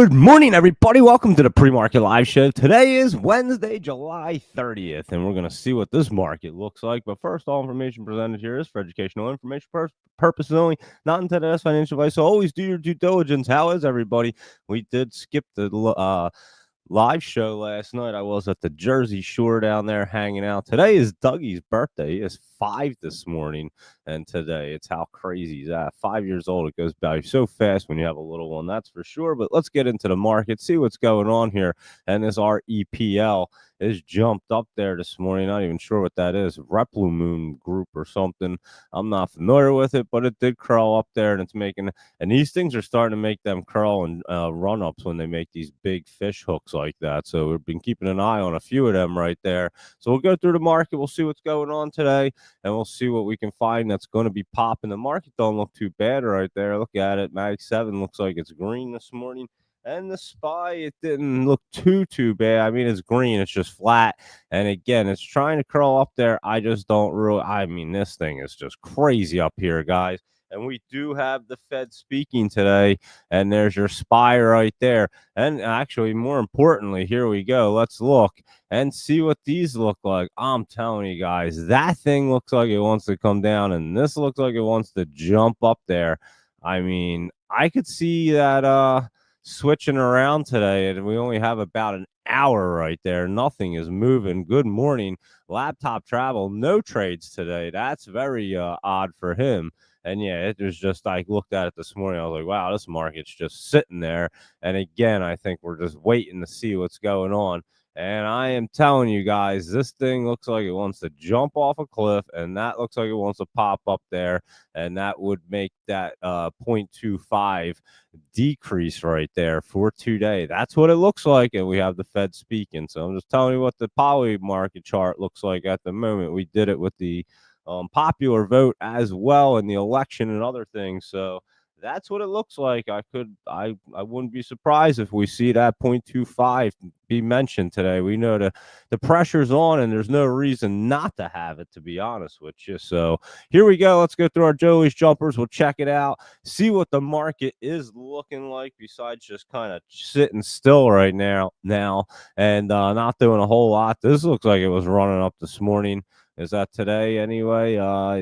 Good morning, everybody. Welcome to the Pre-Market Live Show. Today is Wednesday, July 30th, and we're going to see what this market looks like. But first, all information presented here is for educational information purposes only, not intended as financial advice. So always do your due diligence. How is everybody? We did skip the live show last night. I was at the Jersey Shore down there hanging out. Today is Dougie's birthday. He is 5 this morning, and today it's how crazy is that? 5 years old. It goes by so fast when you have a little one, that's for sure. But let's get into the market, see what's going on here. And this REPL is jumped up there this morning. Not even sure what that is. Replimune Group or something. I'm not familiar with it, but it did curl up there, and it's making, and these things are starting to make them curl and run ups when they make these big fish hooks like that. So we've been keeping an eye on a few of them right there. So we'll go through the market. We'll see what's going on today, and we'll see what we can find that's going to be popping. The market don't look too bad right there. Look at it. Mag 7 looks like it's green this morning. And the SPY, it didn't look too bad. I mean, it's green. It's just flat. And again, it's trying to curl up there. I just don't really, I mean, this thing is just crazy up here, guys. And we do have the Fed speaking today. And there's your SPY right there. And actually, more importantly, here we go. Let's look and see what these look like. I'm telling you guys, that thing looks like it wants to come down. And this looks like it wants to jump up there. I mean, I could see that switching around today, and we only have about an hour right there. Nothing is moving. Good morning, Laptop Travel. No trades today. That's very odd for him. And yeah, it was just, I looked at it this morning. I was like, wow, this market's just sitting there. And again, I think we're just waiting to see what's going on. And I am telling you guys, this thing looks like it wants to jump off a cliff, and that looks like it wants to pop up there, and that would make that 0.25 decrease right there for today. That's what it looks like, and we have the Fed speaking. So I'm just telling you what the poly market chart looks like at the moment. We did it with the popular vote as well in the election and other things. So that's what it looks like. I wouldn't be surprised if we see that 0.25 be mentioned today. We know the pressure's on, and there's no reason not to have it, to be honest with you. So here we go. Let's go through our Joey's jumpers. We'll check it out, see what the market is looking like besides just kind of sitting still right now and not doing a whole lot. This looks like it was running up this morning. Is that today anyway?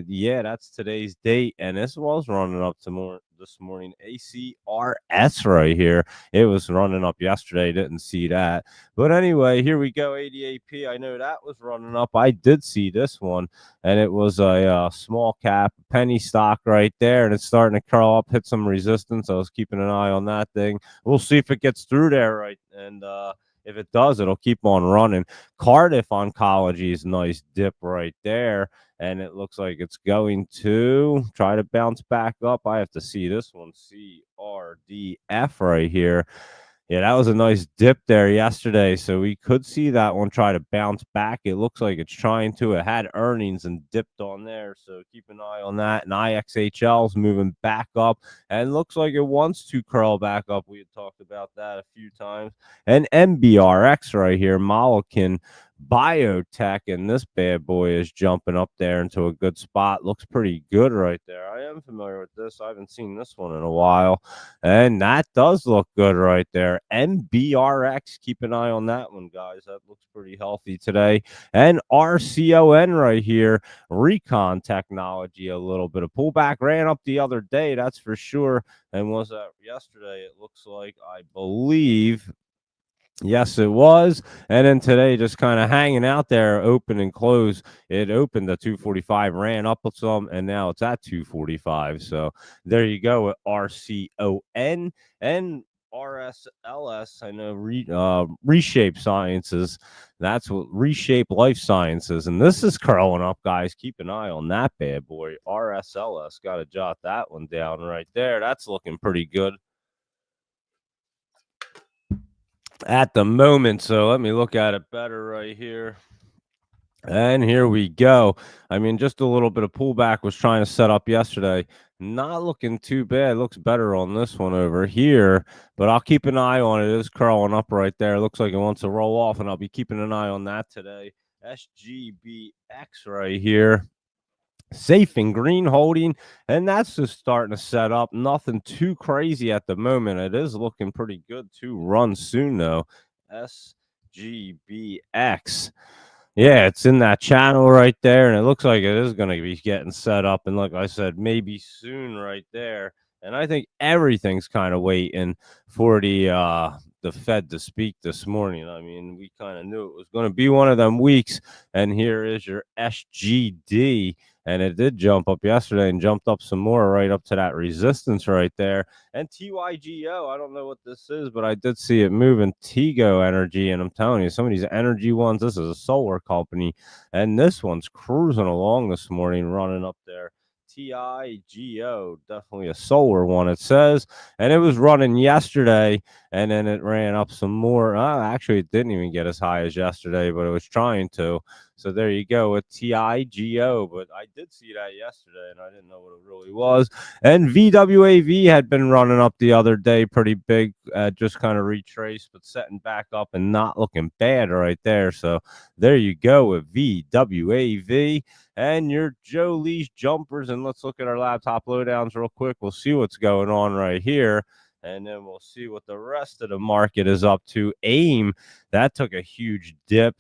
Yeah, that's today's date, and this was running up to this morning. ACRS right here. It was running up yesterday. Didn't see that, but anyway, here we go. ADAP. I know that was running up. I did see this one, and it was a small cap penny stock right there, and it's starting to curl up, hit some resistance. I was keeping an eye on that thing. We'll see if it gets through there, right, and if it does, it'll keep on running. Cardiff Oncology is a nice dip right there, and it looks like it's going to try to bounce back up. I have to see this one, CRDF right here. Yeah, that was a nice dip there yesterday, so we could see that one try to bounce back. It looks like it's trying to. It had earnings and dipped on there, so keep an eye on that. And IXHL is moving back up, and looks like it wants to curl back up. We had talked about that a few times. And MBRX right here, Molecular Biotech, and this bad boy is jumping up there into a good spot. Looks pretty good right there. I am familiar with this. I haven't seen this one in a while, and that does look good right there. MBRX, keep an eye on that one, guys. That looks pretty healthy today. And RCON right here, Recon Technology, a little bit of pullback. Ran up the other day, that's for sure. And was that yesterday? It looks like, I believe. Yes, it was. And then today, just kind of hanging out there, open and close. It opened at 245, ran up with some, and now it's at 245. So there you go at RCON and RSLS. I know Reshape Sciences. That's what Reshape Life Sciences. And this is curling up, guys. Keep an eye on that bad boy. RSLS. Got to jot that one down right there. That's looking pretty good at the moment. So let me look at it better right here. And here we go. I mean, just a little bit of pullback was trying to set up yesterday. Not looking too bad. Looks better on this one over here, but I'll keep an eye on it. It is curling up right there. Looks like it wants to roll off, and I'll be keeping an eye on that today. SGBX right here. Safe and Green Holding, and that's just starting to set up. Nothing too crazy at the moment. It is looking pretty good to run soon, though. SGBX. Yeah, it's in that channel right there, and it looks like it is going to be getting set up. And like I said, maybe soon right there. And I think everything's kind of waiting for the Fed to speak this morning. I mean, we kind of knew it was going to be one of them weeks. And here is your SGD, and it did jump up yesterday and jumped up some more right up to that resistance right there. And TYGO, I don't know what this is, but I did see it moving. Tigo Energy, and I'm telling you, some of these energy ones, this is a solar company, and this one's cruising along this morning, running up there. TIGO, definitely a solar one, it says, and it was running yesterday, and then it ran up some more. Actually, it didn't even get as high as yesterday, but it was trying to. So there you go with TIGO. But I did see that yesterday, and I didn't know what it really was. And VWAV had been running up the other day pretty big, just kind of retraced, but setting back up and not looking bad right there. So there you go with VWAV and your Joe Lee's jumpers. And let's look at our laptop lowdowns real quick. We'll see what's going on right here. And then we'll see what the rest of the market is up to. AIM, that took a huge dip,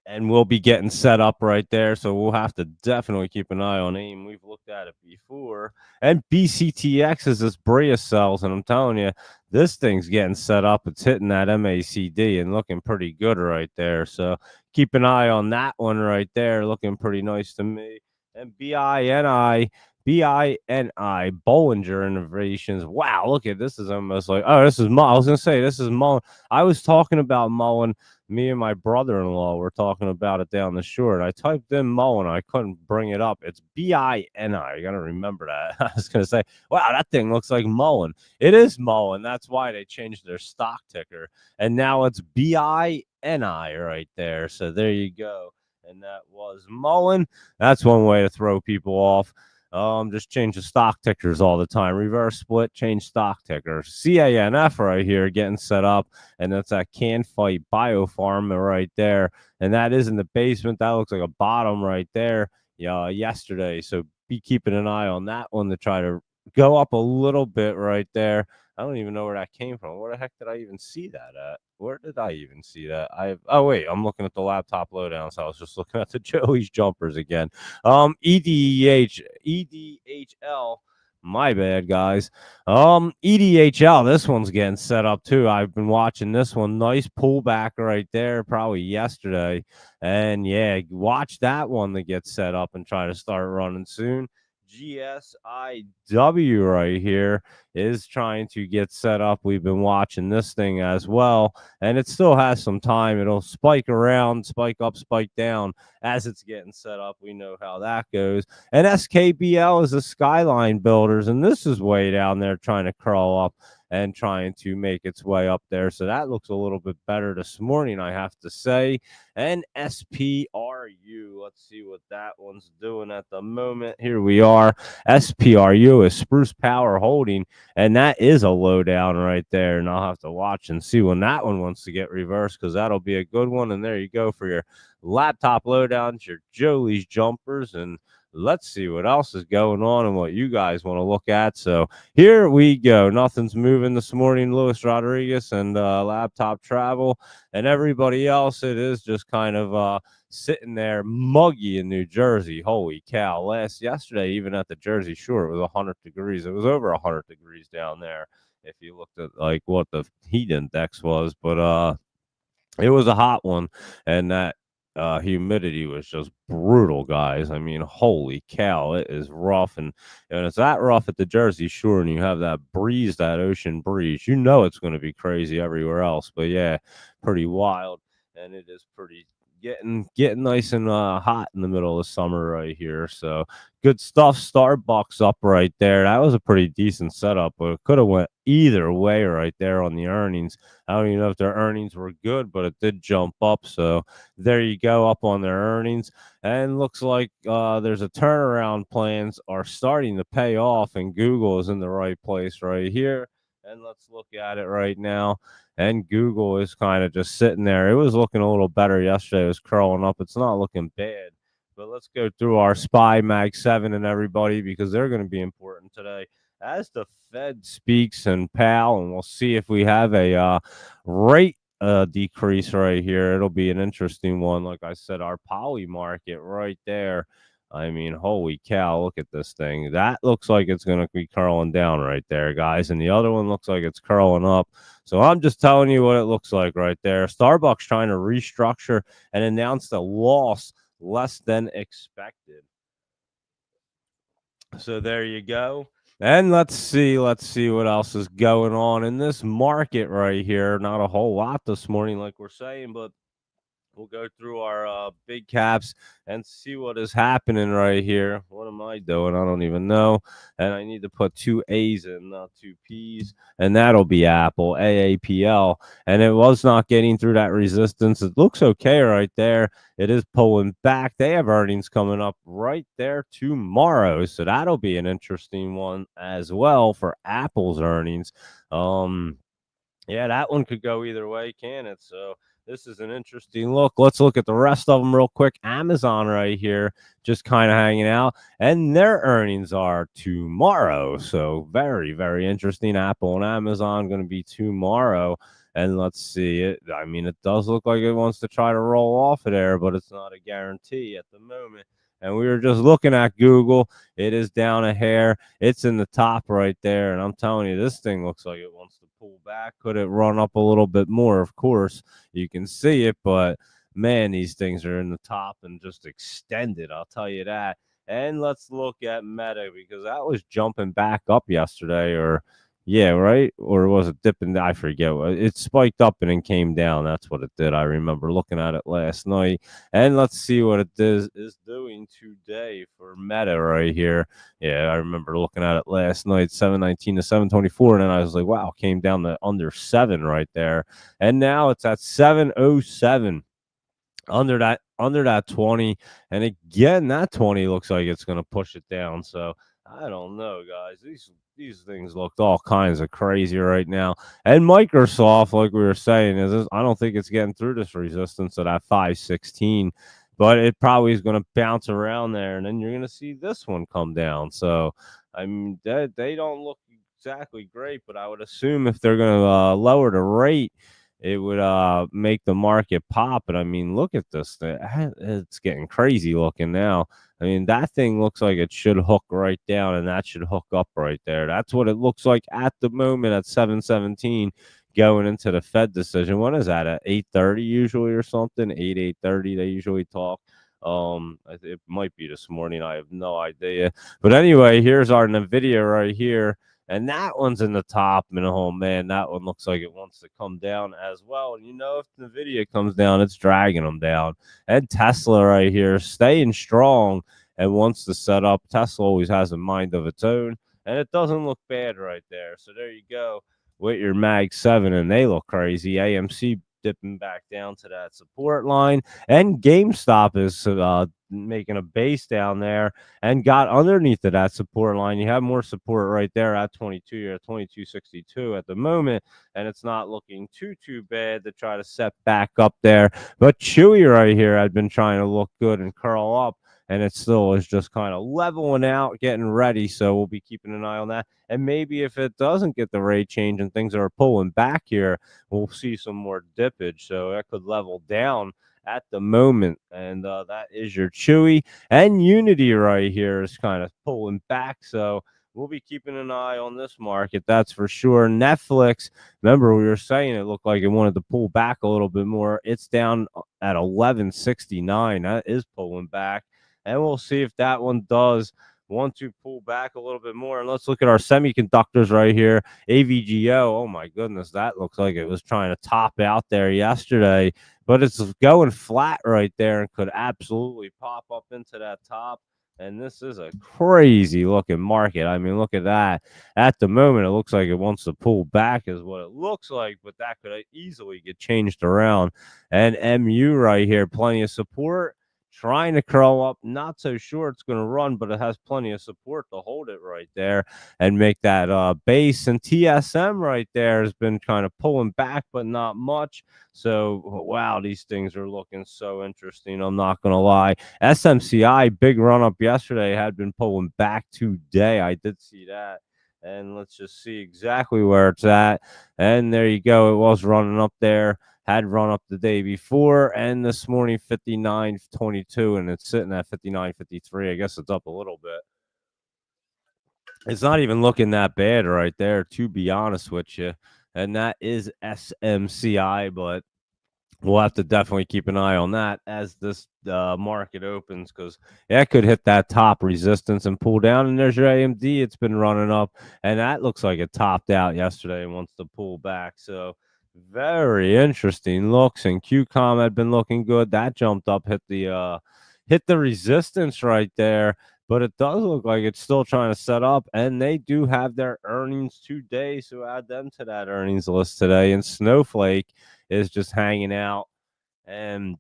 and we'll be getting set up right there. So we'll have to definitely keep an eye on AIM. We've looked at it before. And BCTX is this Bria cells, and I'm telling you, this thing's getting set up. It's hitting that MACD and looking pretty good right there. So keep an eye on that one right there. Looking pretty nice to me. And BINI, Bollinger Innovations. Wow, look at this. Is almost like, oh, this is Mullen. I was gonna say this is Mullen. I was talking about Mullen. Me and my brother-in-law were talking about it down the shore, and I typed in Mullen. I couldn't bring it up. It's BINI. You gotta remember that. I was gonna say, wow, that thing looks like Mullen. It is Mullen. That's why they changed their stock ticker, and now it's BINI right there. So there you go. And that was Mullen. That's one way to throw people off. Just change the stock tickers all the time. Reverse split, change stock tickers. CANF right here getting set up, and that's that Can Fight Biopharma right there. And that is in the basement. That looks like a bottom right there. Yeah, yesterday. So be keeping an eye on that one to try to go up a little bit right there. I don't even know where that came from. Where the heck did I even see that at? Where did I even see that? Wait, I'm looking at the laptop lowdown, so I was just looking at the Joey's jumpers again. EDHL. My bad, guys. EDHL. This one's getting set up too. I've been watching this one. Nice pullback right there, probably yesterday. And yeah, watch that one to get set up and try to start running soon. GSIW right here is trying to get set up. We've been watching this thing as well, and it still has some time. It'll spike around, spike up, spike down as it's getting set up. We know how that goes. And SKBL is the Skyline Builders, and this is way down there trying to crawl up and trying to make its way up there. So that looks a little bit better this morning, I have to say. And SPRU, let's see what that one's doing at the moment. Here we are. SPRU is Spruce Power Holding, and that is a lowdown right there. And I'll have to watch and see when that one wants to get reversed, because that'll be a good one. And there you go for your laptop lowdowns, your Joey's jumpers, and let's see what else is going on and what you guys want to look at. So here we go. Nothing's moving this morning. Luis Rodriguez and Laptop Travel and everybody else. It is just kind of sitting there muggy in New Jersey. Holy cow. Yesterday, even at the Jersey Shore, it was 100 degrees. It was over 100 degrees down there if you looked at like what the heat index was. But it was a hot one, and that humidity was just brutal, guys. I mean, holy cow, it is rough, and it's that rough at the Jersey Shore, and you have that breeze, that ocean breeze. You know it's going to be crazy everywhere else, but yeah, pretty wild, and it is pretty getting nice and hot in the middle of summer right here. So good stuff. Starbucks up right there. That was a pretty decent setup, but it could have went either way right there on the earnings. I don't even know if their earnings were good, but it did jump up. So there you go, up on their earnings. And looks like there's a turnaround plans are starting to pay off, and Google is in the right place right here. And let's look at it right now. And Google is kind of just sitting there. It was looking a little better yesterday. It was curling up. It's not looking bad. But let's go through our SPY Mag 7 and everybody because they're going to be important today as the Fed speaks and Powell, and we'll see if we have a rate decrease right here. It'll be an interesting one. Like I said, our poly market right there. I mean, holy cow, look at this thing. That looks like it's going to be curling down right there, guys. And the other one looks like it's curling up. So I'm just telling you what it looks like right there. Starbucks trying to restructure and announced a loss less than expected. So there you go. And let's see what else is going on in this market right here. Not a whole lot this morning, like we're saying, but we'll go through our big caps and see what is happening right here. What am I doing? I don't even know. And I need to put two A's in, not two P's. And that'll be Apple, AAPL. And it was not getting through that resistance. It looks okay right there. It is pulling back. They have earnings coming up right there tomorrow. So that'll be an interesting one as well for Apple's earnings. Yeah, that one could go either way, can it? So this is an interesting look. Let's look at the rest of them real quick. Amazon right here, just kind of hanging out, and their earnings are tomorrow. So very, very interesting. Apple and Amazon going to be tomorrow. And let's see it. I mean, it does look like it wants to try to roll off of there, but it's not a guarantee at the moment. And we were just looking at Google. It is down a hair. It's in the top right there. And I'm telling you, this thing looks like it wants to pull back. Could it run up a little bit more? Of course, you can see it, but man, these things are in the top and just extended. I'll tell you that. And let's look at Meta because that was jumping back up yesterday, or yeah, right? Or was it dipping? I forget. It spiked up and then came down. That's what it did. I remember looking at it last night. And let's see what it is doing today for Meta right here. Yeah, I remember looking at it last night, 719 to 724. And then I was like, wow, came down to under 7 right there. And now it's at 707. Under that 20, and again that 20 looks like it's going to push it down. So I don't know, guys. These things looked all kinds of crazy right now. And Microsoft, like we were saying, I don't think it's getting through this resistance at that 516, but it probably is going to bounce around there, and then you're going to see this one come down. So I mean, they don't look exactly great, but I would assume if they're going to lower the rate, it would make the market pop. And I mean, look at this thing. It's getting crazy looking now. I mean, that thing looks like it should hook right down, and that should hook up right there. That's what it looks like at the moment at 717 going into the Fed decision. When is that, at 8:30 usually or something? 8:30 they usually talk. It might be this morning. I have no idea. But anyway, here's our NVIDIA right here. And that one's in the top. And oh man, that one looks like it wants to come down as well. And you know, if NVIDIA comes down, it's dragging them down. And Tesla right here, staying strong and wants to set up. Tesla always has a mind of its own. And it doesn't look bad right there. So there you go with your Mag 7. And they look crazy. AMC dipping back down to that support line. And GameStop is making a base down there and got underneath of that support line. You have more support right there at 22. You're at 22.62 at the moment, and it's not looking too bad to try to set back up there. But Chewy right here had been trying to look good and curl up, and it still is just kind of leveling out, getting ready. So we'll be keeping an eye on that. And maybe if it doesn't get the rate change and things are pulling back here, we'll see some more dippage. So that could level down at the moment. And that is your Chewy. And Unity right here is kind of pulling back. So we'll be keeping an eye on this market. That's for sure. Netflix, remember we were saying it looked like it wanted to pull back a little bit more. It's down at 1169. That is pulling back. And we'll see if that one does want to pull back a little bit more. And let's look at our semiconductors right here. AVGO, oh my goodness, that looks like it was trying to top out there yesterday, but it's going flat right there and could absolutely pop up into that top. And this is a crazy looking market. I mean, look at that. At the moment, it looks like it wants to pull back is what it looks like, but that could easily get changed around. And MU right here, plenty of support, trying to curl up. Not so sure it's going to run, but it has plenty of support to hold it right there and make that base. And TSM right there has been kind of pulling back, but not much. So, wow, these things are looking so interesting. I'm not going to lie. SMCI, big run up yesterday, had been pulling back today. I did see that. And let's just see exactly where it's at. And there you go. It was running up there, had run up the day before, and this morning 59.22, and it's sitting at 59.53. I guess it's up a little bit. It's not even looking that bad right there, to be honest with you. And that is SMCI, but we'll have to definitely keep an eye on that as this market opens, because that could hit that top resistance and pull down. And there's your AMD. It's been running up, and that looks like it topped out yesterday and wants to pull back. So very interesting looks. And QCOM had been looking good. That jumped up, hit the resistance right there. But it does look like it's still trying to set up, and they do have their earnings today. So add them to that earnings list today. And Snowflake is just hanging out. And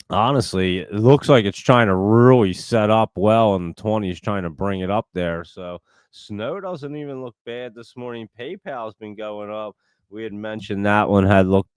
honestly, it looks like it's trying to really set up well in the 20s, trying to bring it up there. So Snow doesn't even look bad this morning. PayPal's been going up. We had mentioned that one had looked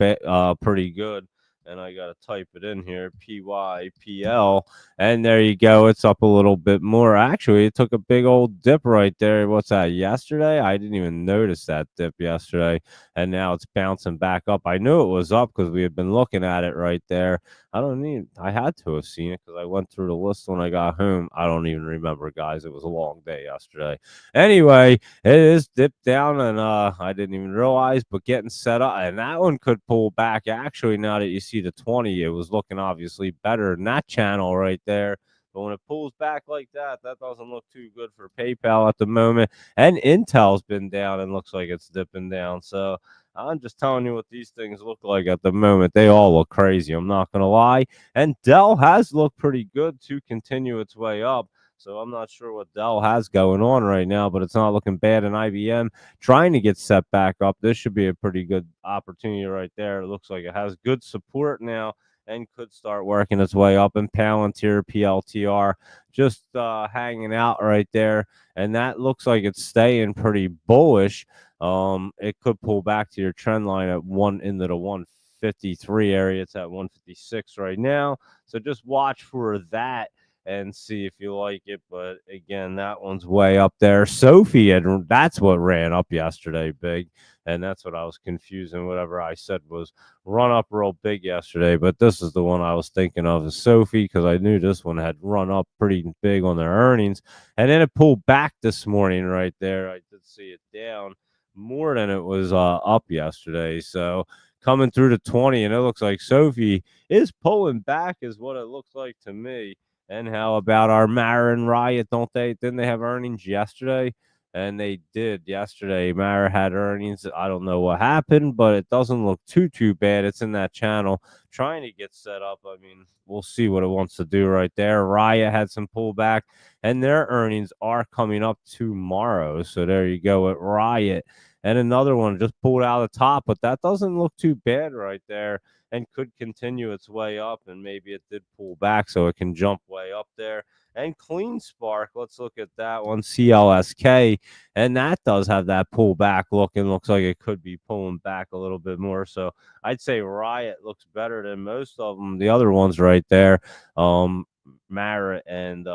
pretty good. And I got to type it in here, PYPL. And there you go. It's up a little bit more. Actually, it took a big old dip right there. What's that, yesterday? I didn't even notice that dip yesterday. And now it's bouncing back up. I knew it was up because we had been looking at it right there. I had to have seen it because I went through the list when I got home. I don't even remember, guys. It was a long day yesterday. Anyway, it is dipped down, and I didn't even realize, but getting set up, and that one could pull back. Actually, now that you see the 20, it was looking obviously better than that channel right there. But when it pulls back like that, that doesn't look too good for PayPal at the moment. And Intel's been down and looks like it's dipping down. So I'm just telling you what these things look like at the moment. They all look crazy. I'm not going to lie. And Dell has looked pretty good to continue its way up. So I'm not sure what Dell has going on right now, but it's not looking bad. And IBM trying to get set back up. This should be a pretty good opportunity right there. It looks like it has good support now and could start working its way up. And Palantir, PLTR, just hanging out right there. And that looks like it's staying pretty bullish. It could pull back to your trend line at into the 153 area. It's at 156 right now. So just watch for that and see if you like it. But again, that one's way up there. Sophie, and that's what ran up yesterday big. And that's what I was confusing. Whatever I said was run up real big yesterday. But this is the one I was thinking of, is Sophie, because I knew this one had run up pretty big on their earnings. And then it pulled back this morning right there. I did see it down more than it was up yesterday. So coming through the 20, and it looks like Sophie is pulling back, is what it looks like to me. And how about our Mara and Riot? Didn't they have earnings yesterday? And they did yesterday. Mara had earnings. I don't know what happened, but it doesn't look too bad. It's in that channel trying to get set up. I mean, we'll see what it wants to do right there. Riot had some pullback, and their earnings are coming up tomorrow. So there you go at Riot. And another one just pulled out of the top, but that doesn't look too bad right there, and could continue its way up. And maybe it did pull back so it can jump way up there. And Clean Spark, let's look at that one, CLSK, and that does have that pullback look, and looks like it could be pulling back a little bit more. So I'd say Riot looks better than most of them. The other ones right there, Mara and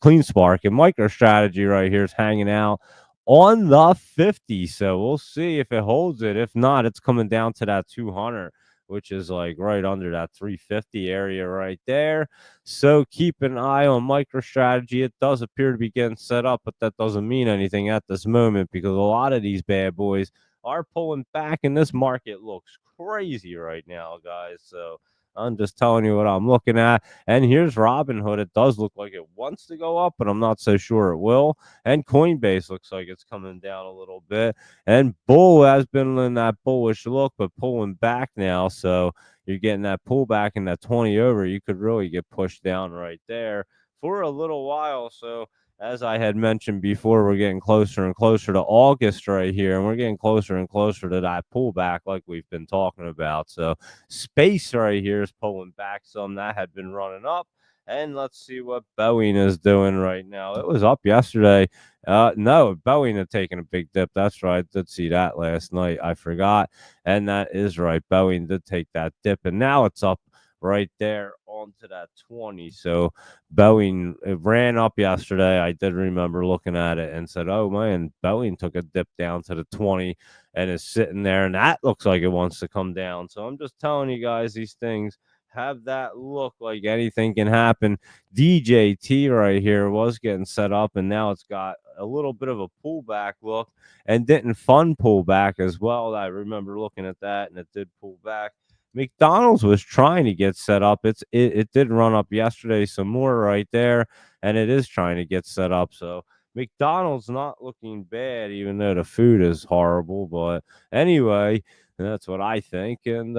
Clean Spark, and MicroStrategy right here is hanging out on the 50. So we'll see if it holds it. If not, it's coming down to that 200, which is like right under that 350 area right there. So keep an eye on MicroStrategy. It does appear to be getting set up, but that doesn't mean anything at this moment, because a lot of these bad boys are pulling back, and this market looks crazy right now, guys. So I'm just telling you what I'm looking at. And here's Robinhood. It does look like it wants to go up, but I'm not so sure it will. And Coinbase looks like it's coming down a little bit. And Bull has been in that bullish look, but pulling back now. So you're getting that pullback in that 20 over. You could really get pushed down right there for a little while. So as I had mentioned before, we're getting closer and closer to August right here, and we're getting closer and closer to that pullback like we've been talking about. So space right here is pulling back some. That had been running up. And let's see what Boeing is doing right now. It was up yesterday. No, Boeing had taken a big dip. That's right. I did see that last night. I forgot. And that is right. Boeing did take that dip, and now it's up right there onto that 20. So Boeing, it ran up yesterday. I did remember looking at it and said, oh man, Boeing took a dip down to the 20 and is sitting there, and that looks like it wants to come down. So I'm just telling you guys, these things have that look like anything can happen. DJT right here was getting set up, and now it's got a little bit of a pullback look and didn't fund pullback as well. I remember looking at that, and it did pull back. McDonald's was trying to get set up. It did run up yesterday some more right there, and it is trying to get set up. So McDonald's not looking bad, even though the food is horrible. But anyway, that's what I think. And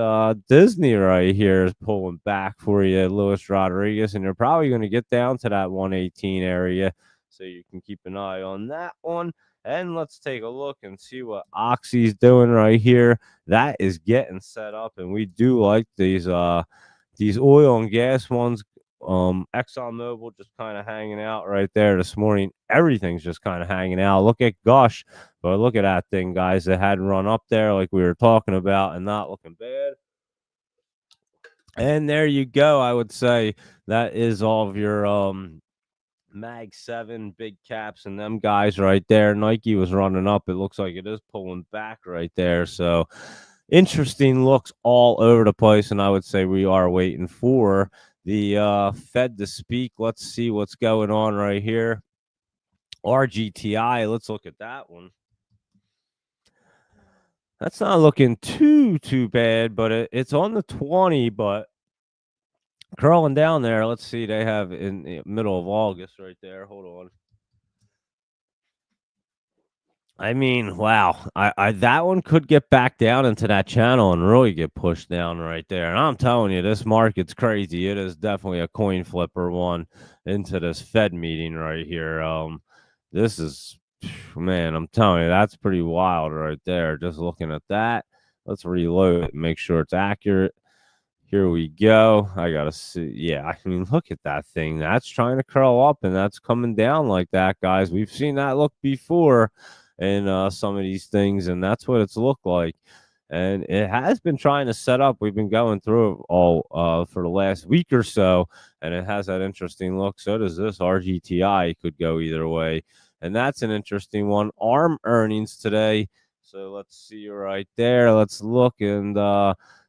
Disney right here is pulling back for you, Luis Rodriguez, and you're probably going to get down to that 118 area. So you can keep an eye on that one. And let's take a look and see what Oxy's doing right here. That is getting set up, and we do like these oil and gas ones. ExxonMobil just kind of hanging out right there this morning. Everything's just kind of hanging out. Look at Gush, but look at that thing, guys. It had run up there like we were talking about and not looking bad. And there you go. I would say that is all of your Mag 7 big caps and them guys right there. Nike was running up. It looks like it is pulling back right there. So interesting looks all over the place, and I would say we are waiting for the Fed to speak. Let's see what's going on right here. RGTI, let's look at that one. That's not looking too bad, but it's on the 20, but crawling down there. Let's see, they have in the middle of August right there. Hold on. I mean, wow. I that one could get back down into that channel and really get pushed down right there. And I'm telling you, this market's crazy. It is definitely a coin flipper one into this Fed meeting right here. This is, man, I'm telling you, that's pretty wild right there. Just looking at that. Let's reload it, make sure it's accurate. Here we go. I gotta see. Yeah, I mean, look at that thing. That's trying to curl up and that's coming down like that, guys. We've seen that look before in some of these things, and that's what it's looked like. And it has been trying to set up. We've been going through it all for the last week or so, and it has that interesting look. So does this RGTI. Could go either way, and that's an interesting one. ARM earnings today. So let's see right there. Let's look and.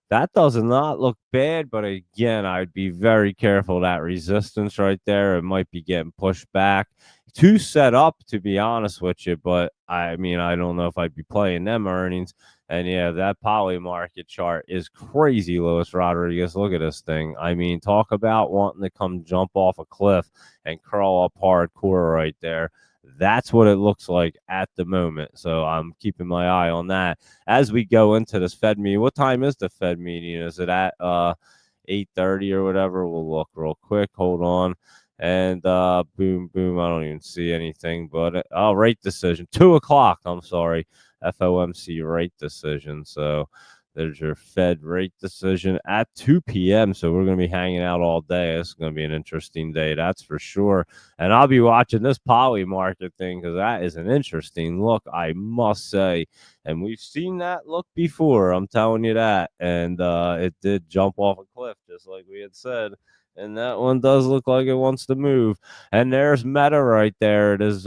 That does not look bad, but again, I'd be very careful. That resistance right there, it might be getting pushed back. Too set up, to be honest with you, but I mean, I don't know if I'd be playing them earnings. And yeah, that poly market chart is crazy, Luis Rodriguez. Look at this thing. I mean, talk about wanting to come jump off a cliff and curl up hardcore right there. That's what it looks like at the moment. So I'm keeping my eye on that as we go into this Fed meeting. What time is the Fed meeting? Is it at 8:30 or whatever? We'll look real quick. Hold on. And boom. I don't even see anything, but rate decision 2:00. I'm sorry, FOMC rate decision. So there's your Fed rate decision at 2 p.m. So we're going to be hanging out all day. It's going to be an interesting day, that's for sure. And I'll be watching this poly market thing because that is an interesting look, I must say. And we've seen that look before, I'm telling you that. And it did jump off a cliff, just like we had said. And that one does look like it wants to move. And there's Meta right there. It is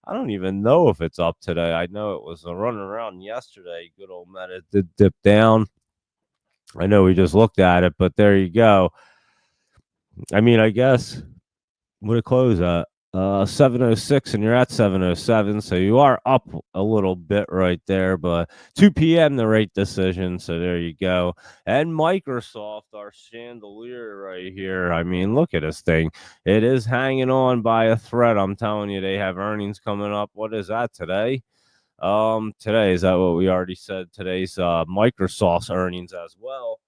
I don't even know if it's up today. I know it was running around yesterday. Good old Meta did dip down. I know we just looked at it, but there you go. I mean, I guess what it close at 706, and you're at 707, so you are up a little bit right there. But 2 p.m. the rate decision, so there you go. And Microsoft, our chandelier right here. I mean, look at this thing. It is hanging on by a thread. I'm telling you, they have earnings coming up. What is that today? Today, is that what we already said? Today's Microsoft's earnings as well.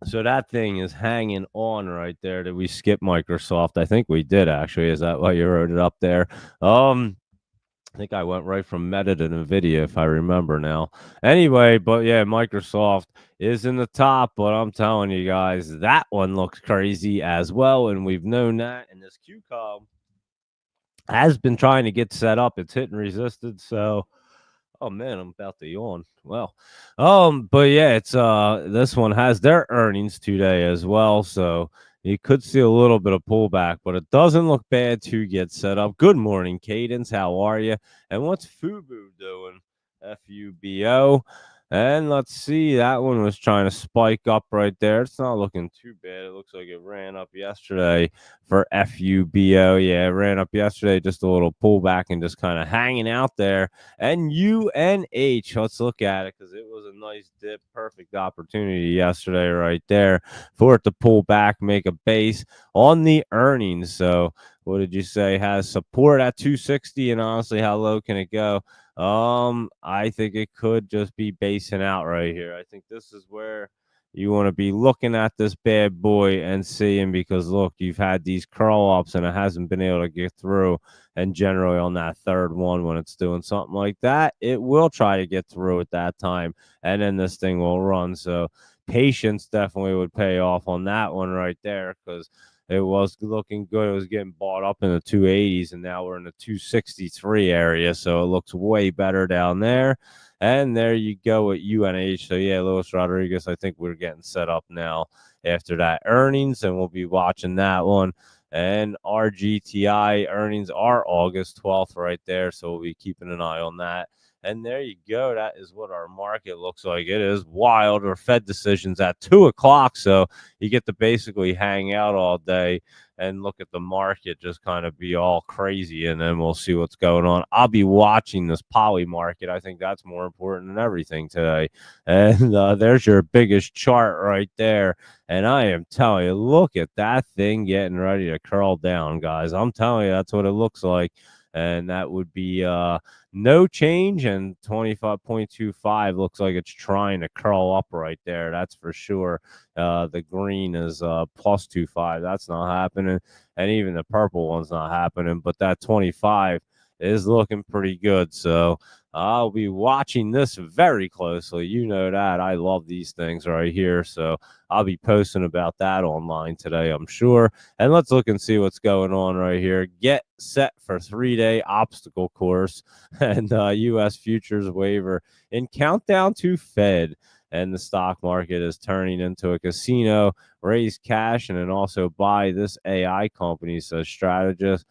So that thing is hanging on right there. Did we skip Microsoft? I think we did actually. Is that why you wrote it up there? I think I went right from Meta to Nvidia, if I remember now. Anyway, but yeah, Microsoft is in the top, but I'm telling you guys, that one looks crazy as well, and we've known that. And this QCOM has been trying to get set up. It's hitting resisted, so oh man, I'm about to yawn. Well, but yeah, it's this one has their earnings today as well, so you could see a little bit of pullback, but it doesn't look bad to get set up. Good morning, Cadence. How are you? And what's Fubo doing? FUBO. And let's see, that one was trying to spike up right there. It's not looking too bad. It looks like it ran up yesterday for FUBO. Yeah, it ran up yesterday, just a little pullback and just kind of hanging out there. And UNH, let's look at it because it was a nice dip, perfect opportunity yesterday right there for it to pull back, make a base on the earnings. So what did you say? Has support at 260, and honestly, how low can it go? I think it could just be basing out right here. I think this is where you want to be looking at this bad boy and seeing, because look, you've had these curl ups and it hasn't been able to get through. And generally on that third one, when it's doing something like that, it will try to get through at that time, and then this thing will run. So patience definitely would pay off on that one right there, because it was looking good. It was getting bought up in the 280s, and now we're in the 263 area. So it looks way better down there. And there you go with UNH. So yeah, Luis Rodriguez, I think we're getting set up now after that earnings, and we'll be watching that one. And our GTI earnings are August 12th right there. So we'll be keeping an eye on that. And there you go. That is what our market looks like. It is wild. Our Fed decisions at 2 o'clock. So you get to basically hang out all day and look at the market just kind of be all crazy, and then we'll see what's going on. I'll be watching this poly market. I think that's more important than everything today. And there's your biggest chart right there. And I am telling you, look at that thing getting ready to curl down, guys. I'm telling you, that's what it looks like. And that would be no change, and 25.25 looks like it's trying to curl up right there. That's for sure. The green is plus 25. That's not happening. And even the purple one's not happening. But that 25 is looking pretty good. So I'll be watching this very closely. You know that. I love these things right here. So I'll be posting about that online today, I'm sure. And let's look and see what's going on right here. Get set for 3-day obstacle course and U.S. futures waiver in countdown to Fed. And the stock market is turning into a casino. Raise cash and then also buy this AI company, says strategist.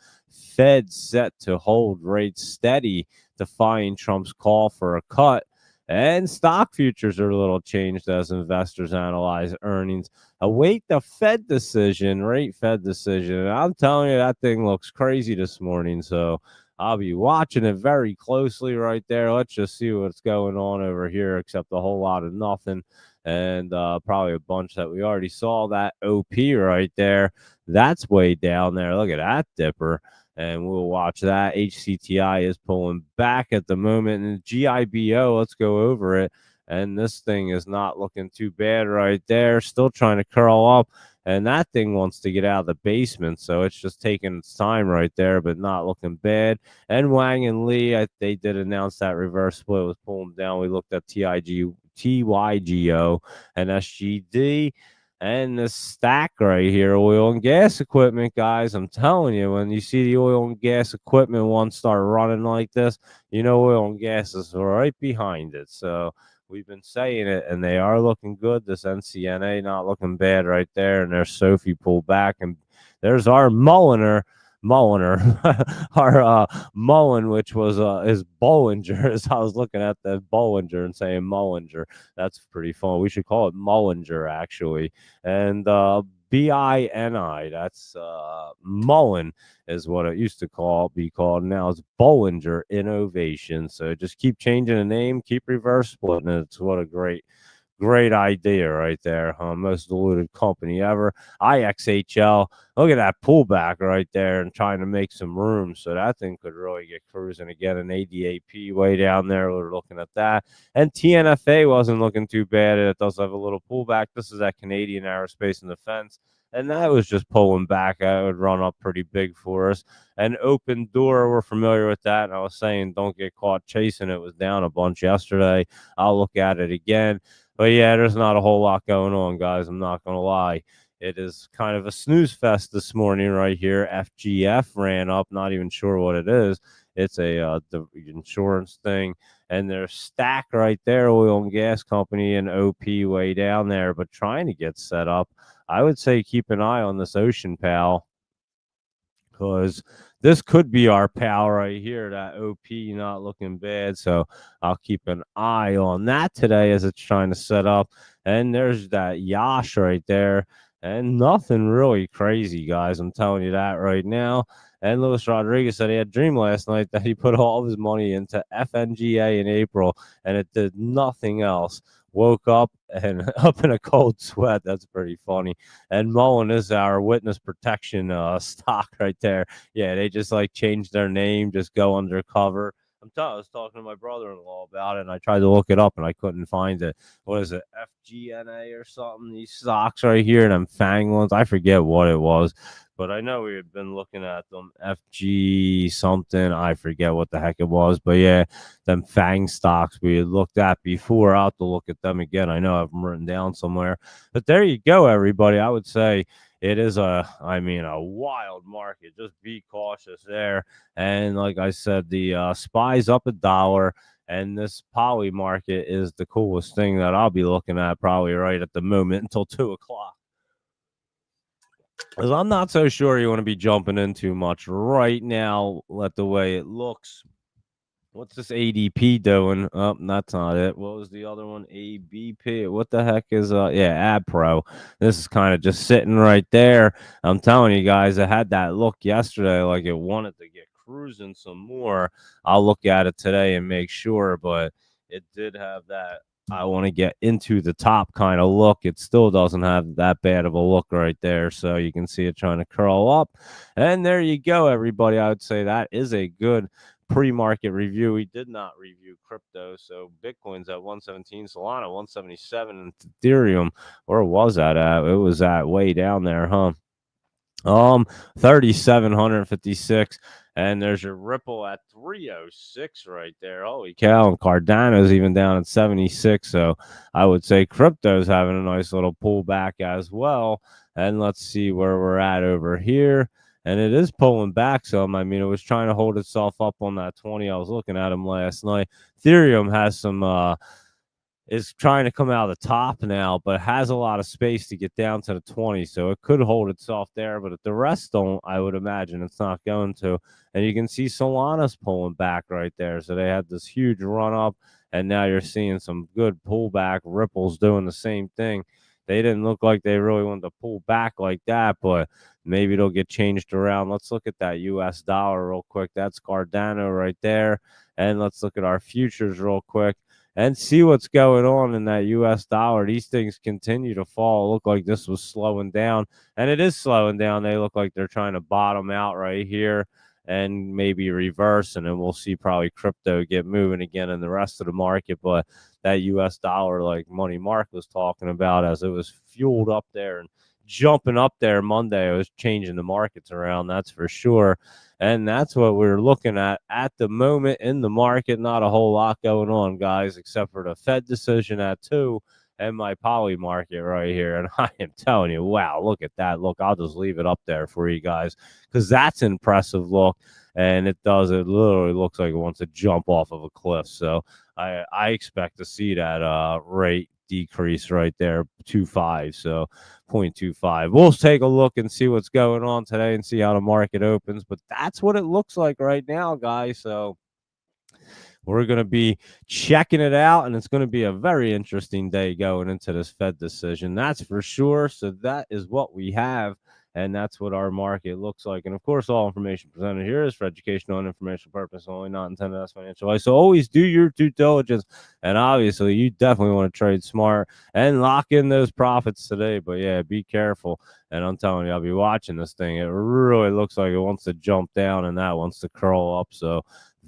Fed set to hold rates steady, defying Trump's call for a cut. And stock futures are a little changed as investors analyze earnings. Await the Fed decision, rate Fed decision. And I'm telling you, that thing looks crazy this morning. So I'll be watching it very closely right there. Let's just see what's going on over here, except a whole lot of nothing. And probably a bunch that we already saw. That OP right there, that's way down there. Look at that dipper. And we'll watch that. HCTI is pulling back at the moment. And GIBO, let's go over it. And this thing is not looking too bad right there. Still trying to curl up. And that thing wants to get out of the basement. So it's just taking its time right there, but not looking bad. And Wang and Lee, they did announce that reverse split was pulling down. We looked at TYGO, and SGD. And the stack right here, oil and gas equipment, guys. I'm telling you, when you see the oil and gas equipment one start running like this, you know oil and gas is right behind it. So we've been saying it, and they are looking good. This NCNA not looking bad right there, and there's Sophie pulled back, and there's our Mulliner, our Mullen, which was is Bollinger. As I was looking at the Bollinger and saying Mullinger, that's pretty fun. We should call it Mullinger actually, and BINI. That's Mullen is what it used to be called. Now it's Bollinger Innovation. So just keep changing the name, keep reverse splitting it. It's what a great Great idea right there, huh? Most diluted company ever. IXHL, look at that pullback right there and trying to make some room. So that thing could really get cruising again. An ADAP way down there. We're looking at that. And TNFA wasn't looking too bad. It does have a little pullback. This is that Canadian Aerospace and Defense. And that was just pulling back. That would run up pretty big for us. And Open Door, we're familiar with that. And I was saying, don't get caught chasing. It was down a bunch yesterday. I'll look at it again. But yeah, there's not a whole lot going on, guys. I'm not going to lie. It is kind of a snooze fest this morning right here. FGF ran up, not even sure what it is. It's the insurance thing. And there's Stack right there, oil and gas company, and OP way down there, but trying to get set up. I would say keep an eye on this Ocean Pal, because this could be our pal right here. That OP not looking bad, so I'll keep an eye on that today as it's trying to set up. And there's that Yash right there, and nothing really crazy, guys. I'm telling you that right now. And Luis Rodriguez said he had a dream last night that he put all of his money into FNGA in April, and it did nothing else. Woke up and up in a cold sweat. That's pretty funny. And Mullen is our witness protection stock right there. Yeah, they just like changed their name, just go undercover. I was talking to my brother-in-law about it, and I tried to look it up, and I couldn't find it. What is it, FGNA or something? These stocks right here, them FANG ones. I forget what it was, but I know we had been looking at them. FG something. I forget what the heck it was, but yeah, them FANG stocks we had looked at before. I'll have to look at them again. I know I have them written down somewhere. But there you go, everybody. I would say it is a wild market. Just be cautious there. And like I said, the SPY's up $1, and this poly market is the coolest thing that I'll be looking at probably right at the moment until 2 o'clock. Because I'm not so sure you want to be jumping in too much right now. Let the way it looks. What's this ADP doing? Oh, that's not it. What was the other one? ABP. What the heck is AbPro? This is kind of just sitting right there. I'm telling you guys, I had that look yesterday like it wanted to get cruising some more. I'll look at it today and make sure, but it did have that I want to get into the top kind of look. It still doesn't have that bad of a look right there. So you can see it trying to curl up. And there you go, everybody. I would say that is a good pre-market review. We did not review crypto, so Bitcoin's at 117, Solana 177, and Ethereum, where was that at? It was at way down there, huh? 3,756, and there's your Ripple at 306 right there. Holy cow! And Cardano's even down at 76. So I would say crypto's having a nice little pullback as well. And let's see where we're at over here. And it is pulling back some. I mean, it was trying to hold itself up on that 20. I was looking at them last night. Ethereum has some is trying to come out of the top now, but has a lot of space to get down to the 20. So it could hold itself there, but if the rest don't, I would imagine it's not going to. And you can see Solana's pulling back right there. So they had this huge run up, and now you're seeing some good pullback. Ripple's doing the same thing. They didn't look like they really wanted to pull back like that, but maybe it'll get changed around. Let's look at that US dollar real quick. That's Cardano right there. And let's look at our futures real quick and see what's going on in that US dollar. These things continue to fall. Look like this was slowing down, and it is slowing down. They look like they're trying to bottom out right here and maybe reverse, and then we'll see probably crypto get moving again in the rest of the market. But that US dollar, like Money Mark was talking about, as it was fueled up there and jumping up there Monday, it was changing the markets around, that's for sure. And that's what we're looking at the moment in the market. Not a whole lot going on, guys, except for the Fed decision at 2 and my poly market right here. And I am telling you, wow, look at that. Look, I'll just leave it up there for you guys because that's an impressive look. And it literally looks like it wants to jump off of a cliff. So I expect to see that rate decrease right there, 2.5. So 0.25. We'll take a look and see what's going on today and see how the market opens. But that's what it looks like right now, guys. So we're going to be checking it out, and it's going to be a very interesting day going into this Fed decision. That's for sure. So that is what we have. and that's what our market looks like. And of course, all information presented here is for educational and informational purpose only, not intended as financial advice. So always do your due diligence, and obviously, you definitely want to trade smart and lock in those profits today. But yeah, be careful. And I'm telling you, I'll be watching this thing. It really looks like it wants to jump down and that wants to curl up. So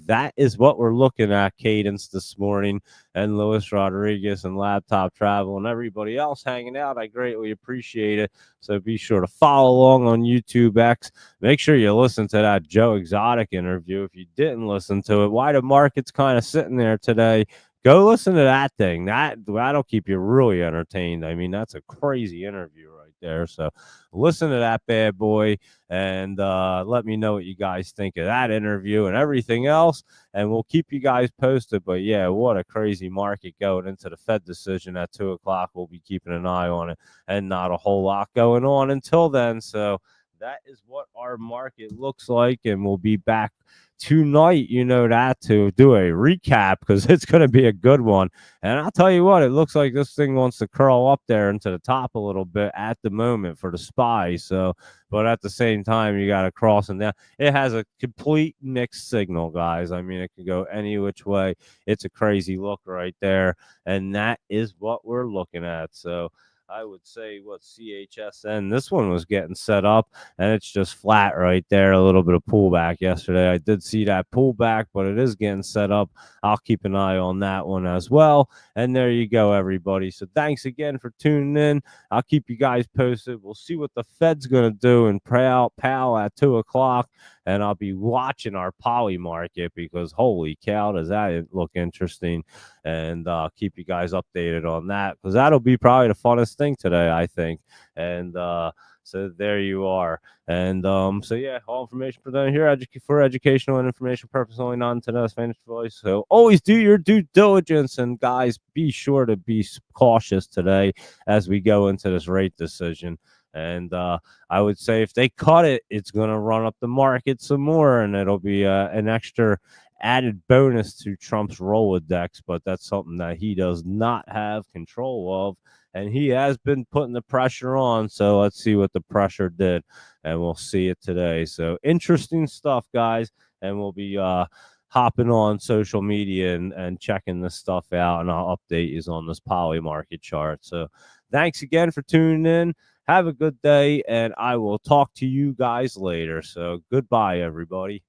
that is what we're looking at, Cadence, this morning, and Luis Rodriguez and Laptop Travel and everybody else hanging out. I greatly appreciate it. So be sure to follow along on YouTube X. Make sure you listen to that Joe Exotic interview. If you didn't listen to it, why the market's kind of sitting there today, go listen to that thing. That'll keep you really entertained. I mean, that's a crazy interview right there. So listen to that bad boy and let me know what you guys think of that interview and everything else. And we'll keep you guys posted. But yeah, what a crazy market going into the Fed decision at 2:00. We'll be keeping an eye on it, and not a whole lot going on until then. So that is what our market looks like, and we'll be back tonight, to do a recap because it's going to be a good one. And I'll tell you what, it looks like this thing wants to curl up there into the top a little bit at the moment for the SPY. So, but at the same time, you got to cross and down. It has a complete mixed signal, guys. I mean, it can go any which way. It's a crazy look right there. And that is what we're looking at. So I would say what CHSN, this one was getting set up, and it's just flat right there. A little bit of pullback yesterday. I did see that pullback, but it is getting set up. I'll keep an eye on that one as well. And there you go, everybody. So thanks again for tuning in. I'll keep you guys posted. We'll see what the Fed's going to do in Powell at 2:00. And I'll be watching our poly market because holy cow, does that look interesting. And keep you guys updated on that because that'll be probably the funnest thing today, I think. And so there you are. And so yeah, all information presented here for educational and information purpose only, not intended as financial advice. So always do your due diligence, and guys, be sure to be cautious today as we go into this rate decision. And I would say if they cut it, it's going to run up the market some more, and it'll be an extra added bonus to Trump's Rolodex. But that's something that he does not have control of, and he has been putting the pressure on. So let's see what the pressure did, and we'll see it today. So interesting stuff, guys, and we'll be hopping on social media and checking this stuff out, and I'll update you on this poly market chart. So thanks again for tuning in. Have a good day, and I will talk to you guys later. So goodbye, everybody.